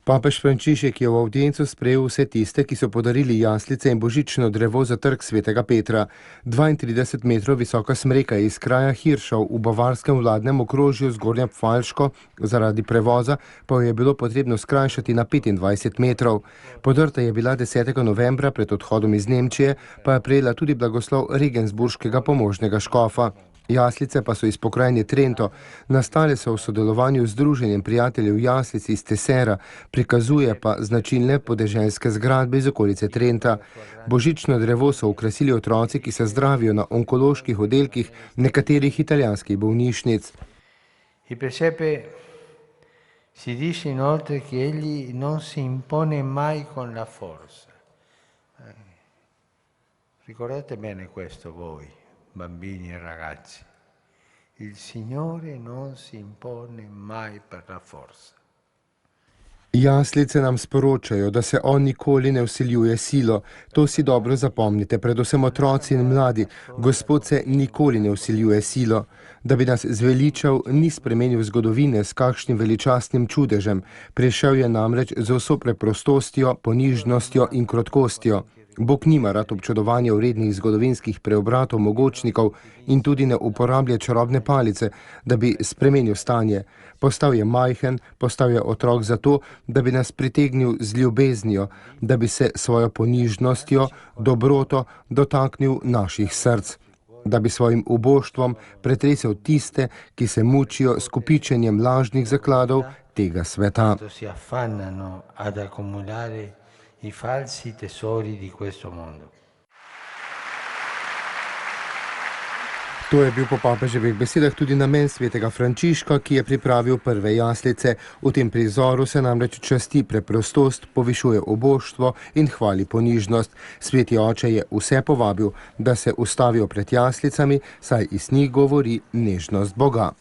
Papež Frančišek je v avdiencu sprejel vse tiste, ki so podarili jaslice in božično drevo za trg svetega Petra. 32 metrov visoka smreka je iz kraja Hiršov v bavarskem vladnem okrožju Zgornje Pfalško, zaradi prevoza pa jo je bilo potrebno skrajšati na 25 metrov. Podrta je bila 10. novembra pred odhodom iz Nemčije, pa je prejela tudi blagoslov regensburškega pomožnega škofa. Jaslice pa so iz pokrajine Trento, nastale so v sodelovanju z Združenjem prijateljev jaslic iz Tesera, prikazuje pa značilne podeželske zgradbe iz okolice Trenta. Božično drevo so okrasili otroci, ki se zdravijo na onkoloških oddelkih nekaterih italijanskih bolnišnic. Il presepe si dice inoltre che egli non si impone mai con la forza. Ricordate bene questo voi, bambini e ragazzi. Il Signore non si impone mai per la forza. Jaslice nam sporočajo, da se on nikoli ne vsiljuje silo. To si dobro zapomnite, predvsem otroci in mladi. Gospod se nikoli ne vsiljuje silo. Da bi nas zveličal, ni spremenil zgodovine s kakšnim veličastnim čudežem. Prišel je namreč z vso preprostostjo, ponižnostjo in krotkostjo. Bog nima rad občudovanja vrednih zgodovinskih preobratov mogočnikov in tudi ne uporablja čarobne palice, da bi spremenil stanje. Postal je majhen, postal je otrok zato, da bi nas pritegnil z ljubeznijo, da bi se svojo ponižnostjo, dobroto dotaknil naših src, da bi svojim uboštvom pretresel tiste, ki se mučijo s kopičenjem lažnih zakladov tega sveta. I falsi tesori di questo mondo. To je bil po papeževih besedah tudi namen svetega Frančiška, ki je pripravil prve jaslice. V tem prizoru se namreč časti preprostost, povišuje oboštvo in hvali ponižnost. Sveti oče je vse povabil, da se ustavijo pred jaslicami, saj iz njih govori nežnost Boga.